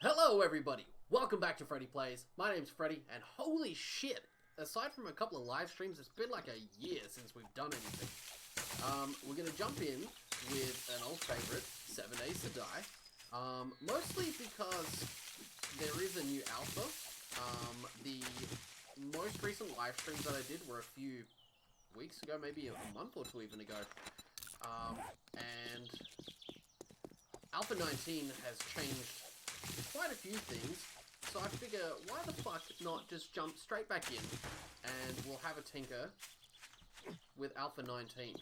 Hello everybody, welcome back to Freddy Plays. My name's Freddy, and holy shit, aside from a couple of live streams, it's been like a year since we've done anything. We're gonna jump in with an old favourite, 7 Days to Die. Mostly because there is a new alpha. The most recent live streams that I did were a few weeks ago, maybe a month or two even ago. And Alpha 19 has changed quite a few things, so I figure, why the fuck not just jump straight back in, and we'll have a tinker with Alpha 19.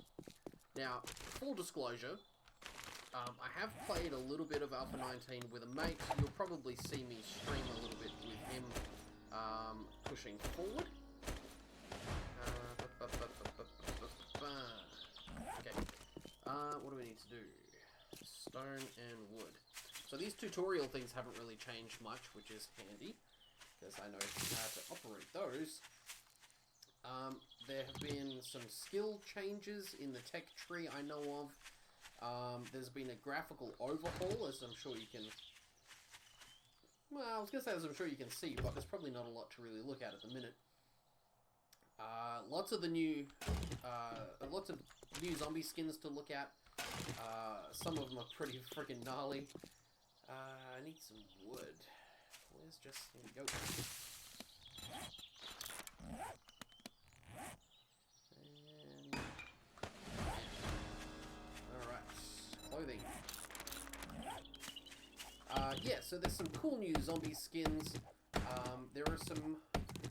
Now, full disclosure, I have played a little bit of Alpha 19 with a mate. You'll probably see me stream a little bit with him, pushing forward. Okay, what do we need to do? Stone and wood. So these tutorial things haven't really changed much, which is handy, because I know how to operate those. There have been some skill changes in the tech tree I know of. There's been a graphical overhaul, as I'm sure you can... Well, I was going to say as I'm sure you can see, but there's probably not a lot to really look at the minute. Lots of new zombie skins to look at. Some of them are pretty freaking gnarly. I need some wood. Where's just... Here we go. And... Alright. Clothing. Yeah, so there's some cool new zombie skins. There are some...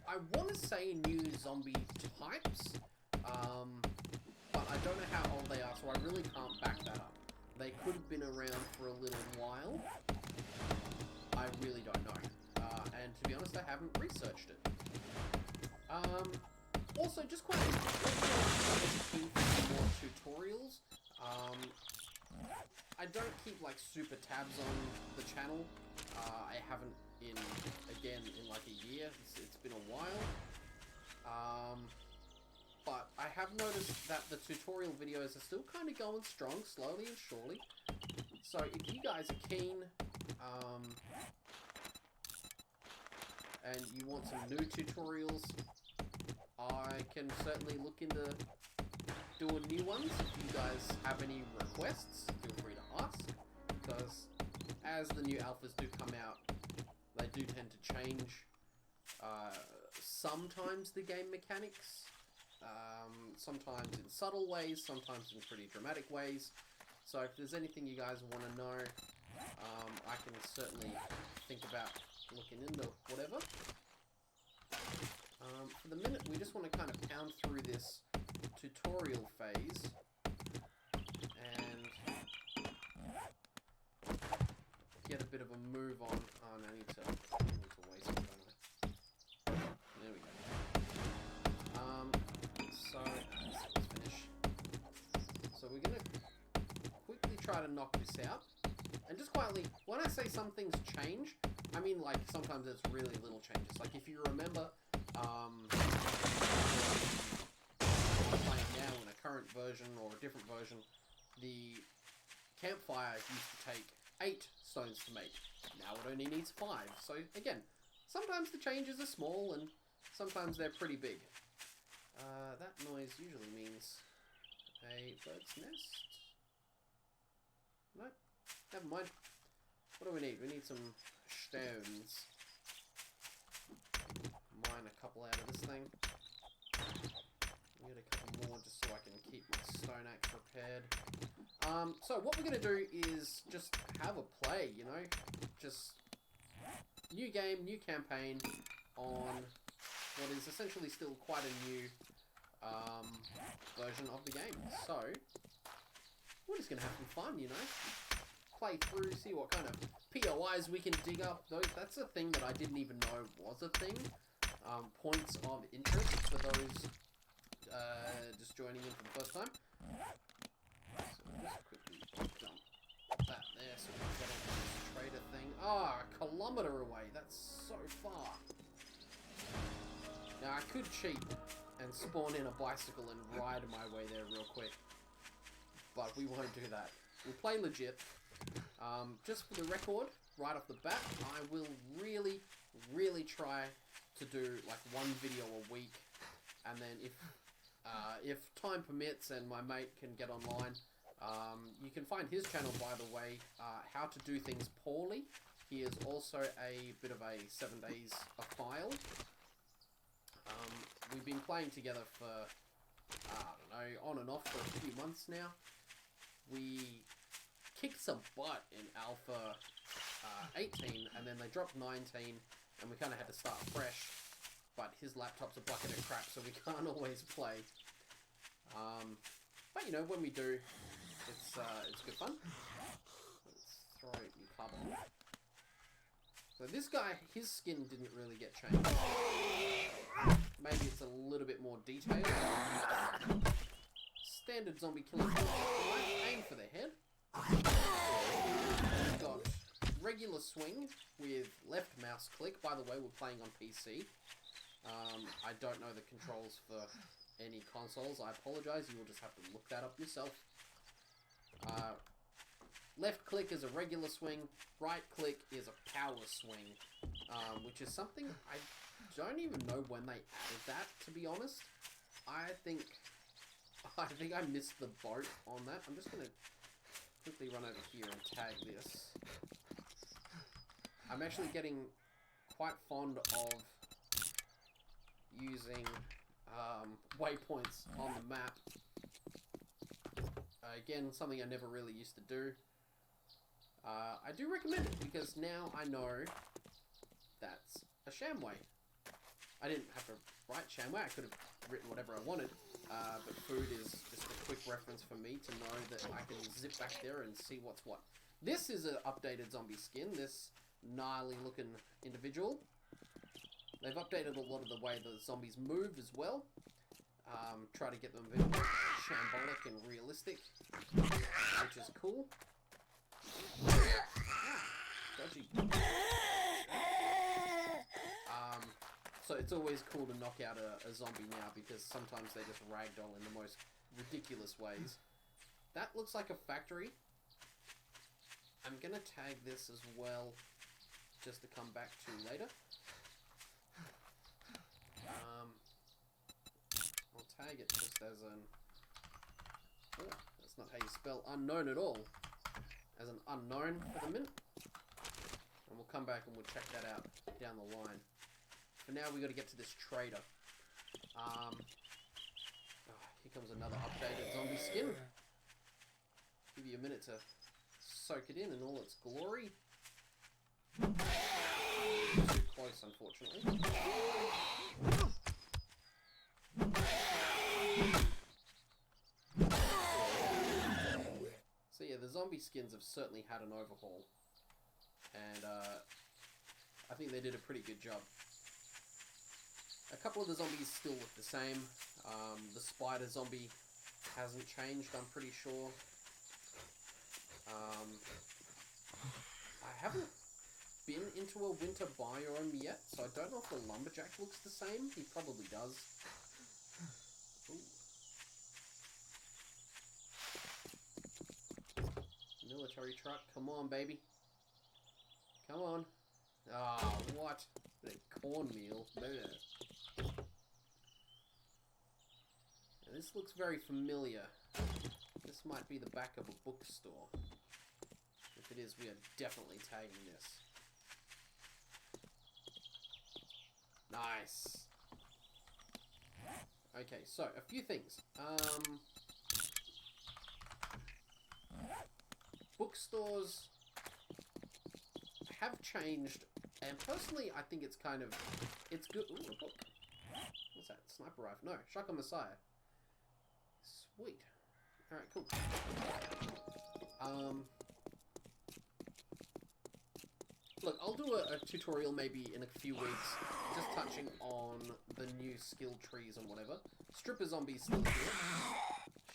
I want to say new zombie types. But I don't know how old they are, so I really can't back that up. They could have been around for a little while. I really don't know. And to be honest, I haven't researched it. Also, just quite more tutorials. I don't keep like super tabs on the channel. I haven't in like a year. It's been a while. But I have noticed that the tutorial videos are still kind of going strong, slowly and surely. So if you guys are keen, and you want some new tutorials, I can certainly look into doing new ones. If you guys have any requests, feel free to ask. Because as the new alphas do come out, they do tend to change sometimes the game mechanics. Sometimes in subtle ways, sometimes in pretty dramatic ways. So if there's anything you guys want to know, I can certainly think about looking into whatever. For the minute, we just want to kind of pound through this tutorial phase and get a bit of a move on. Oh, no, I need to waste it, don't I? There we go. So, let's finish. So we're going to quickly try to knock this out. And just quietly, when I say some things change, I mean like sometimes it's really little changes. Like if you remember, playing now in a current version or a different version, the campfire used to take 8 stones to make. Now it only needs 5. So again, sometimes the changes are small and sometimes they're pretty big. That noise usually means a bird's nest. Nope. Never mind. What do we need? We need some stones. Mine a couple out of this thing. Get a couple more just so I can keep my stone axe prepared. So what we're going to do is just have a play, you know? Just new game, new campaign on what is essentially still quite a new version of the game. So, we're just going to have some fun, you know? Play through, see what kind of POIs we can dig up. That's a thing that I didn't even know was a thing. Points of interest for those just joining in for the first time. So we'll just quickly dump that there so we can get on this trader thing. Ah, a kilometer away. That's so far. Now, I could cheat and spawn in a bicycle and ride my way there real quick. But we won't do that. We'll play legit. Just for the record, right off the bat, I will really try to do like one video a week, and then if time permits and my mate can get online, you can find his channel, by the way, How to Do Things Poorly. He is also a bit of a 7 days a file. We've been playing together for, I don't know, on and off for a few months now. We kicked some butt in Alpha 18, and then they dropped 19, and we kind of had to start fresh. But his laptop's a bucket of crap, so we can't always play. But you know, when we do, it's good fun. Let's throw your carbon. So this guy, his skin didn't really get changed. Maybe it's a little bit more detailed. Standard zombie killing. Aim for the head. We've got regular swing with left mouse click. By the way, we're playing on PC. I don't know the controls for any consoles. I apologize. You will just have to look that up yourself. Left click is a regular swing. Right click is a power swing, which is something I don't even know when they added that, to be honest. I think I missed the boat on that. I'm just going to quickly run over here and tag this. I'm actually getting quite fond of using waypoints on the map. Again, something I never really used to do. I do recommend it because now I know that's a shamway. I didn't have to write shamway. I could have written whatever I wanted. But food is just a quick reference for me to know that I can zip back there and see what's what. This is an updated zombie skin. This gnarly looking individual. They've updated a lot of the way the zombies move as well. Try to get them a bit more shambolic and realistic, which is cool. Dodgy. So it's always cool to knock out a zombie now, because sometimes they just ragdoll in the most ridiculous ways. That looks like a factory. I'm gonna tag this as well, just to come back to later. I'll tag it just as an... Oh, that's not how you spell unknown at all. As an unknown for the minute. And we'll come back and we'll check that out down the line. For now, we got to get to this trader. Oh, here comes another updated zombie skin. Give you a minute to soak it in all its glory. Too close, unfortunately. So yeah, the zombie skins have certainly had an overhaul. And I think they did a pretty good job. A couple of the zombies still look the same. The spider zombie hasn't changed, I'm pretty sure. I haven't been into a winter biome yet, so I don't know if the lumberjack looks the same. He probably does. Ooh. Military truck, come on, baby. Come on. Ah, what? The cornmeal. Now, this looks very familiar. This might be the back of a bookstore. If it is, we are definitely tagging this. Nice. Okay, so a few things. Bookstores have changed, and personally, I think it's kind of, it's good. Ooh, a book. What's that? Sniper rifle? No, Shotgun Messiah. Sweet. All right, cool. Look, I'll do a tutorial maybe in a few weeks, just touching on the new skill trees and whatever. Stripper Zombie's still here.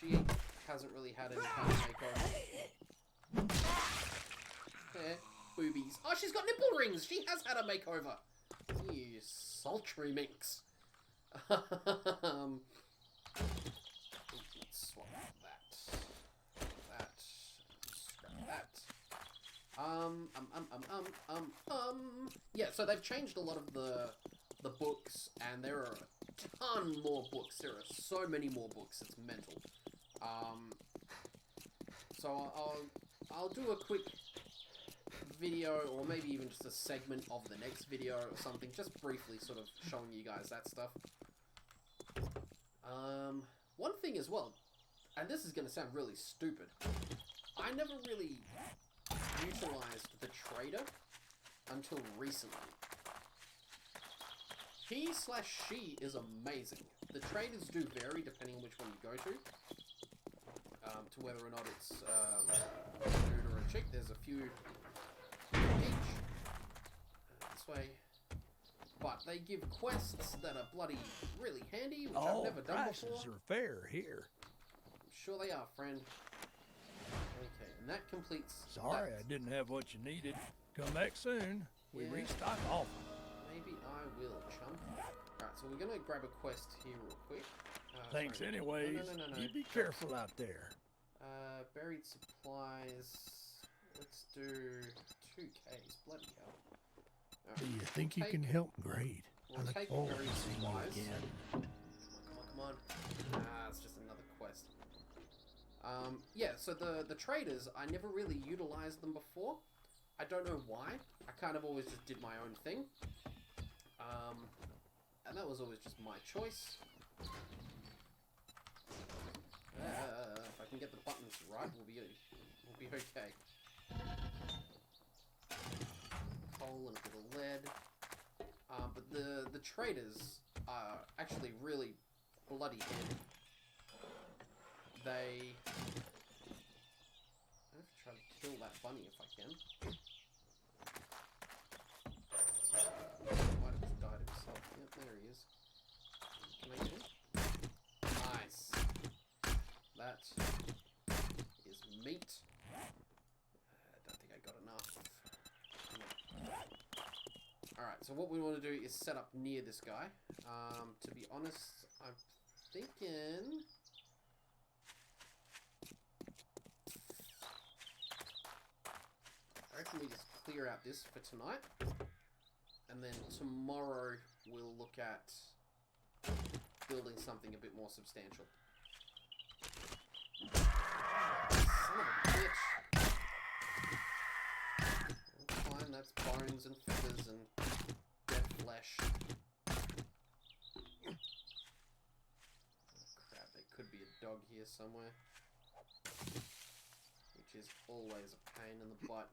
She hasn't really had any kind of makeover. Yeah, boobies. Oh, she's got nipple rings! She has had a makeover! You sultry minx. Let's swap that. That. Scrap that. Yeah, so they've changed a lot of the books, and there are a ton more books. There are so many more books. It's mental. So I'll do a quick video, or maybe even just a segment of the next video or something, just briefly sort of showing you guys that stuff. One thing as well, and this is going to sound really stupid, I never really utilized the trader until recently. He/she is amazing. The traders do vary depending on which one you go to whether or not it's a dude or a chick. There's a few each this way, but they give quests that are bloody really handy, which I've never done before. Prices are fair here. I'm sure they are, friend. Okay, and that completes. Sorry, I didn't have what you needed. Come back soon. We restock often. Maybe I will, chum. Alright, so we're gonna grab a quest here real quick. Thanks sorry. anyways. No. You be careful out there. Buried supplies. Let's do 2Ks. Bloody hell. Right, Do you think you can help? Great. We'll I look take forward buried to seeing you supplies. again. Come on. It's just another quest. Yeah, so the traders, I never really utilized them before. I don't know why. I kind of always just did my own thing. And that was always just my choice. If I can get the buttons right, we'll be okay. Coal and a bit of lead. But the traders are actually really bloody handy. They... I have to try to kill that bunny if I can. Might have just died himself. Yep, there he is. Can I get him? Nice. That is meat. I don't think I got enough. Alright, so what we want to do is set up near this guy. To be honest, I'm thinking... I reckon we just clear out this for tonight. And then tomorrow we'll look at building something a bit more substantial. Son of a bitch! Fine, that's bones and feathers and dead flesh. Oh crap, there could be a dog here somewhere. Which is always a pain in the butt.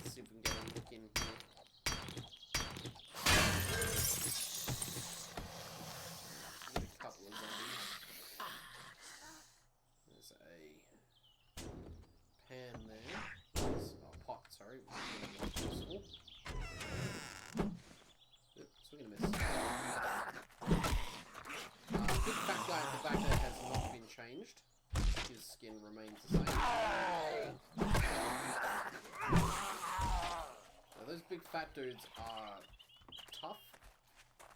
Let's see if we can get a look in here. Get a couple of zombies. There's a pan there. There's a pot, sorry. Useful. Oops, we're gonna miss. Big fat guy at the back there has not been changed. His skin remains the same. Now those big fat dudes are tough.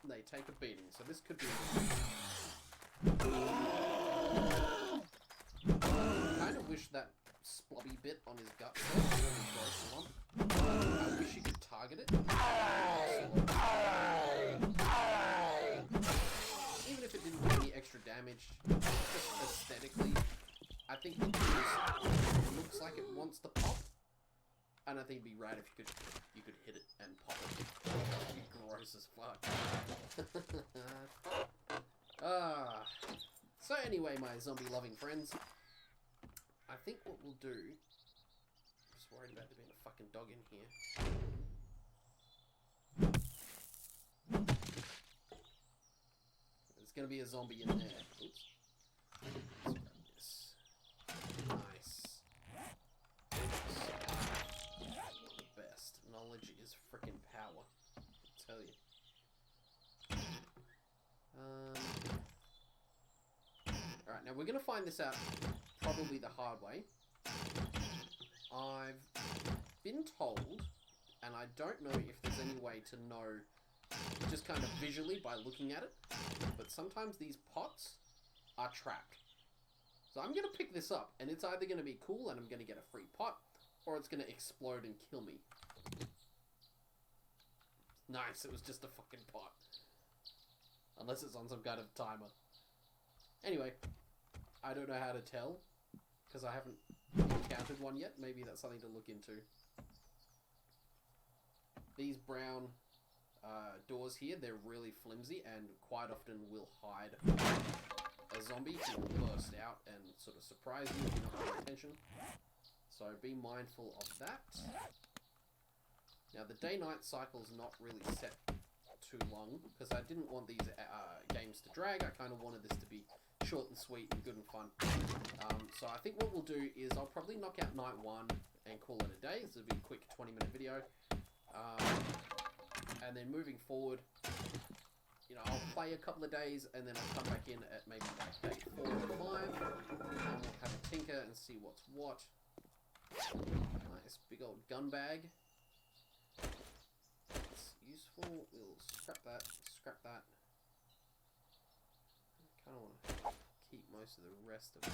They take a beating, so this could be a good I kind of wish that splubby bit on his gut I wish you could target it. Even if it didn't do any extra damage, just aesthetically, I think it just looks like it wants to pop. And I think it'd be rad if you could hit it and pop it. It'd be gross as fuck. So anyway, my zombie-loving friends, I think what we'll do... I'm just worried about there being a fucking dog in here. There's gonna be a zombie in there. Oops. Let's grab this. Nice. The best. Knowledge is frickin' power. I'll tell you. Alright, now we're gonna find this out probably the hard way. I've been told, and I don't know if there's any way to know just kind of visually by looking at it. But sometimes these pots are trapped. So I'm going to pick this up, and it's either going to be cool and I'm going to get a free pot, or it's going to explode and kill me. Nice, it was just a fucking pot. Unless it's on some kind of timer. Anyway, I don't know how to tell, because I haven't encountered one yet. Maybe that's something to look into. These brown doors here, they're really flimsy and quite often will hide a zombie who will burst out and sort of surprise you if you're not paying attention. So be mindful of that. Now the day-night cycle's not really set too long, because I didn't want these games to drag. I kind of wanted this to be short and sweet and good and fun. So I think what we'll do is I'll probably knock out night 1 and call it a day. This will be a quick 20-minute video. And then moving forward, you know, I'll play a couple of days and then I'll come back in at maybe like day 4 or 5 and we'll have a tinker and see what's what. Nice big old gun bag. It's useful. We'll scrap that, scrap that. I kind of want to keep most of the rest of it.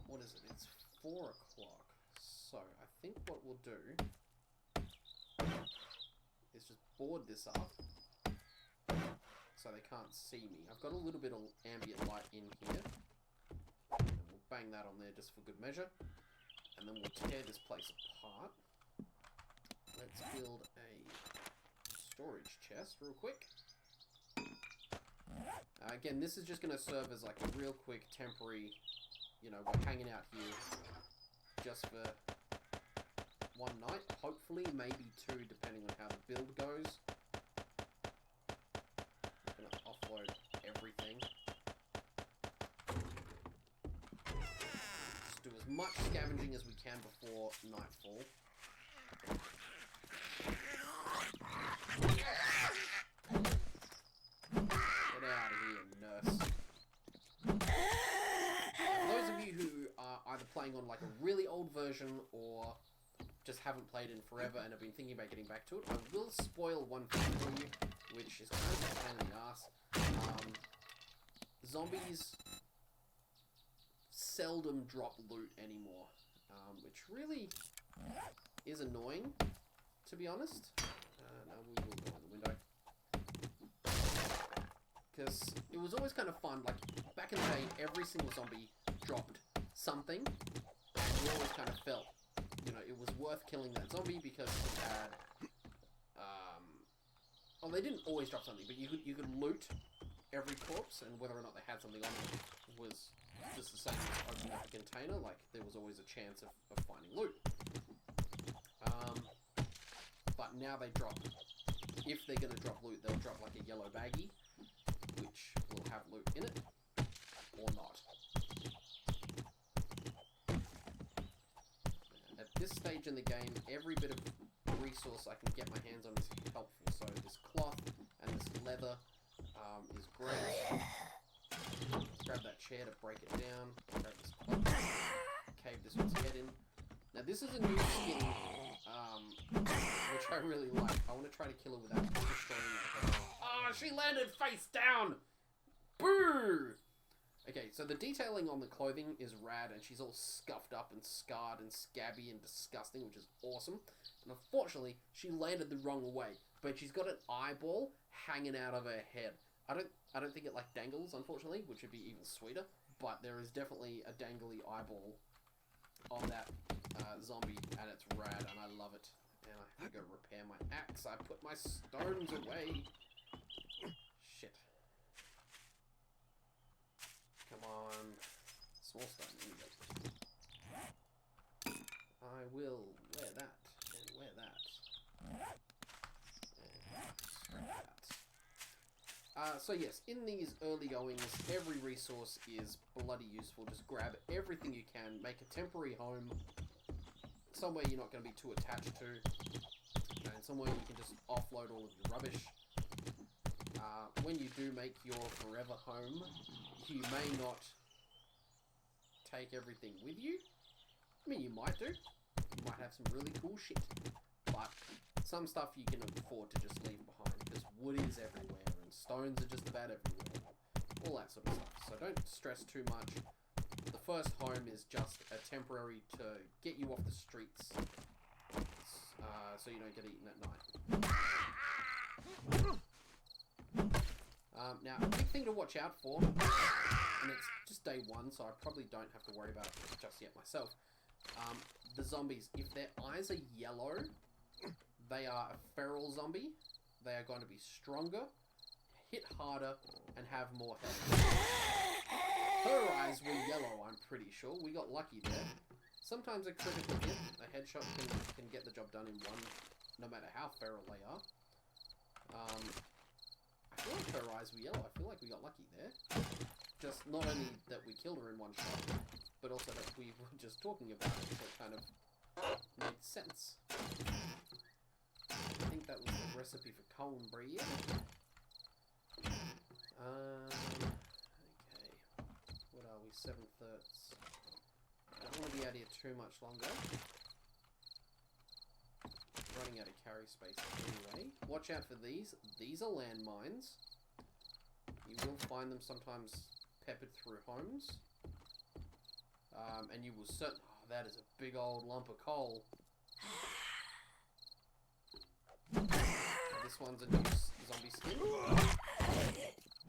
What is it? It's 4 o'clock. So I think what we'll do is just board this up so they can't see me. I've got a little bit of ambient light in here. And we'll bang that on there just for good measure. And then we'll tear this place apart. Let's build a storage chest real quick. Again, this is just going to serve as like a real quick temporary... You know, we're hanging out here just for one night, hopefully, maybe 2, depending on how the build goes. I'm going to offload everything. Just do as much scavenging as we can before nightfall. Get out of here, nurse. Who are either playing on like a really old version or just haven't played in forever and have been thinking about getting back to it, I will spoil one thing for you, which is kind of a pain in the ass. Zombies seldom drop loot anymore, which really is annoying, to be honest. Now we will go in the window. Because it was always kind of fun, like back in the day, every single zombie dropped something, and you always kind of felt, you know, it was worth killing that zombie because it had, well, they didn't always drop something, but you could loot every corpse, and whether or not they had something on them was just the same as opening up a container. Like, there was always a chance of finding loot. But now they drop, if they're going to drop loot, they'll drop like a yellow baggie, which will have loot in it, or not. At this stage in the game, every bit of resource I can get my hands on is helpful. So this cloth and this leather is great. Grab that chair to break it down. Grab this cloth, cave this one's head in. Now this is a new skin, which I really like. I want to try to kill her without destroying her head. Oh, she landed face down! Boo! Okay, so the detailing on the clothing is rad, and she's all scuffed up and scarred and scabby and disgusting, which is awesome. And unfortunately, she landed the wrong way, but she's got an eyeball hanging out of her head. I don't think it like dangles, unfortunately, which would be even sweeter. But there is definitely a dangly eyeball on that zombie, and it's rad, and I love it. And I have to go repair my axe. I put my stones away. Shit. Come on. Small stone. Here we go. I will wear that, and wear that. And that. So yes, in these early goings, every resource is bloody useful. Just grab everything you can, make a temporary home, somewhere you're not going to be too attached to, and somewhere you can just offload all of your rubbish. When you do make your forever home, you may not take everything with you. I mean, you might do. You might have some really cool shit. But some stuff you can afford to just leave behind, because wood is everywhere, and stones are just about everywhere. All that sort of stuff. So don't stress too much. The first home is just a temporary to get you off the streets. So you don't get eaten at night. Now, a big thing to watch out for, and it's just day one, so I probably don't have to worry about it just yet myself. The zombies, if their eyes are yellow, they are a feral zombie. They are going to be stronger, hit harder, and have more health. Her eyes were yellow, I'm pretty sure. We got lucky there. Sometimes a critical hit, a headshot can get the job done in one, no matter how feral they are. I feel like her eyes were yellow. I feel like we got lucky there. Just not only that we killed her in one shot, but also that we were just talking about it, so it kind of made sense. I think that was the recipe for cornbread. Okay. What are we? 7/3. I don't want to be out here too much longer. Running out of carry space anyway. Watch out for these. These are landmines. You will find them sometimes peppered through homes. And you will certainly... Oh, that is a big old lump of coal. This one's a new zombie skin.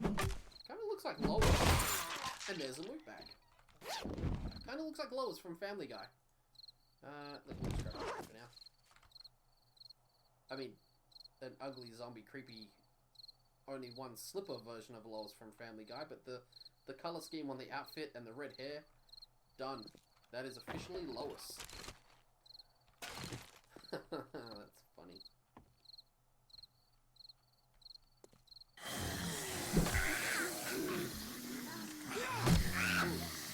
Kind of looks like Lois. And there's a loot bag. Kind of looks like Lois from Family Guy. Let me scrap it for now. I mean, an ugly, zombie, creepy, only one slipper version of Lois from Family Guy, but the colour scheme on the outfit and the red hair, done. That is officially Lois. That's funny.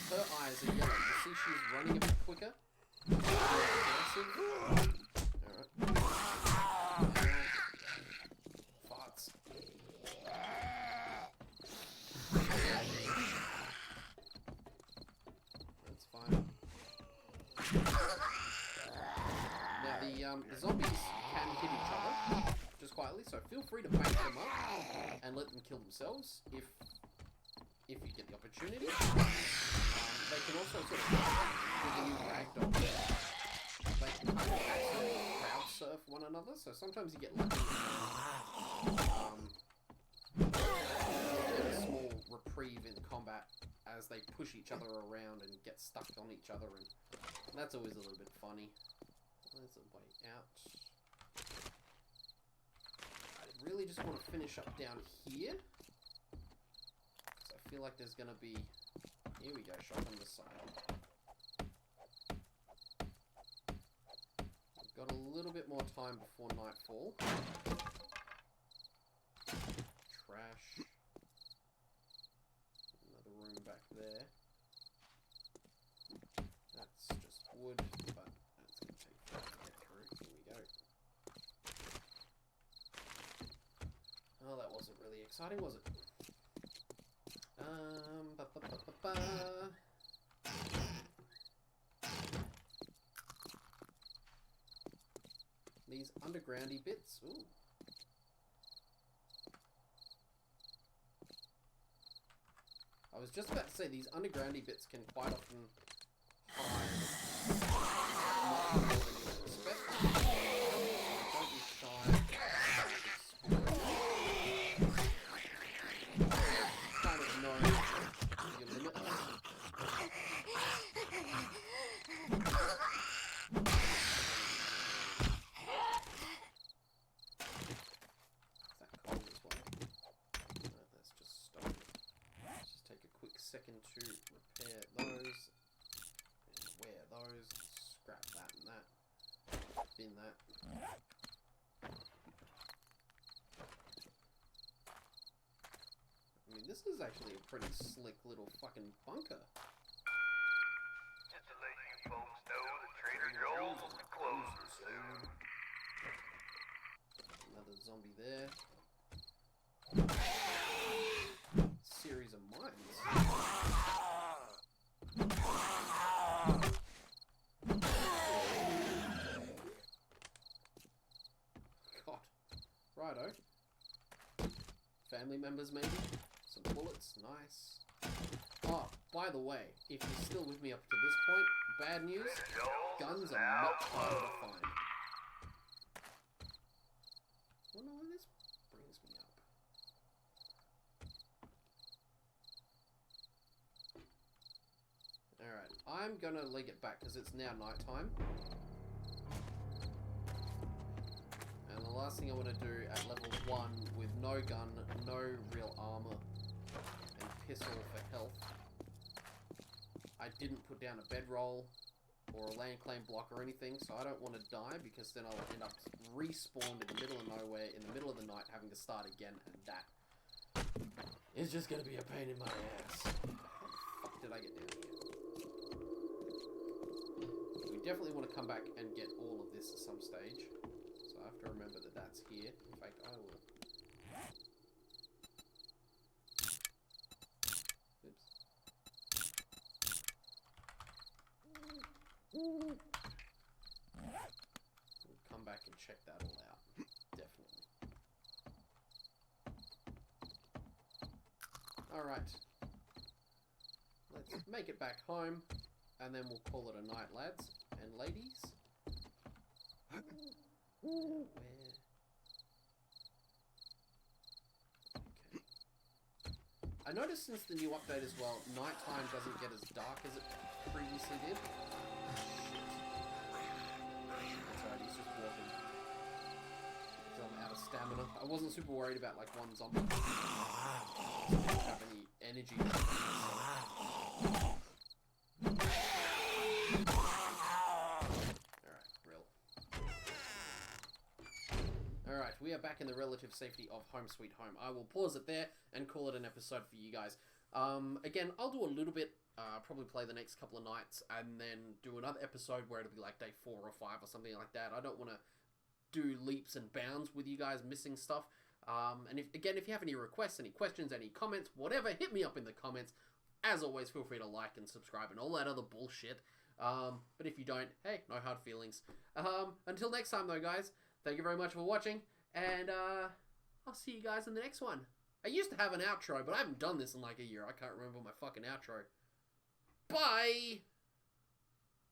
Her eyes are yellow. You see she's running a bit quicker? Alright. Farts. That's fine. Now the zombies can hit each other just quietly, so feel free to bank them up and let them kill themselves if you get the opportunity. They can also sort of with the new ragdoll. They can kind of accidentally crowd surf one another, so sometimes you get lucky. Get a small reprieve in combat as they push each other around and get stuck on each other, and that's always a little bit funny. There's a way out. I really just want to finish up down here. I feel like there's going to be... Here we go, shot on the side. We've got a little bit more time before nightfall. Trash. Another room back there. That's just wood, but that's going to take forever to get through. Here we go. Oh, that wasn't really exciting, was it? These undergroundy bits. Ooh. I was just about to say these undergroundy bits can quite often hide much more than you would expect. Don't be shy. Kind of know your limits. Second to repair those, and wear those, scrap that and that, bin that. I mean, this is actually a pretty slick little fucking bunker. Just to let you folks know, the Trader Joel's will be closing soon. Another zombie there. Series of mines. Righto. Family members, maybe? Some bullets. Nice. Oh, by the way, if you're still with me up to this point, bad news, guns are much harder to find. I wonder where this brings me up. Alright, I'm gonna leg it back because it's now nighttime. And the last thing I want to do at level 1 with no gun, no real armor, and piss all for health. I didn't put down a bedroll or a land claim block or anything, so I don't want to die because then I'll end up respawned in the middle of nowhere, in the middle of the night, having to start again, and that is just going to be a pain in my ass. How the fuck did I get down here? We definitely want to come back and get all of this at some stage. So I have to remember that that's here. In fact, I will. Oops. We'll come back and check that all out. Definitely. Alright. Let's make it back home. And then we'll call it a night, lads and ladies. Where? Okay. I noticed since the new update as well, nighttime doesn't get as dark as it previously did. That's right, he's just walking. So I'm out of stamina. I wasn't super worried about like one zombie. I didn't have any energy. Alright, we are back in the relative safety of Home Sweet Home. I will pause it there and call it an episode for you guys. Again, I'll do a little bit, probably play the next couple of nights, and then do another episode where it'll be like day 4 or 5 or something like that. I don't want to do leaps and bounds with you guys missing stuff. And if you have any requests, any questions, any comments, whatever, hit me up in the comments. As always, feel free to like and subscribe and all that other bullshit. But if you don't, hey, no hard feelings. Until next time though, guys, thank you very much for watching, and I'll see you guys in the next one. I used to have an outro, but I haven't done this in like a year. I can't remember my fucking outro. Bye!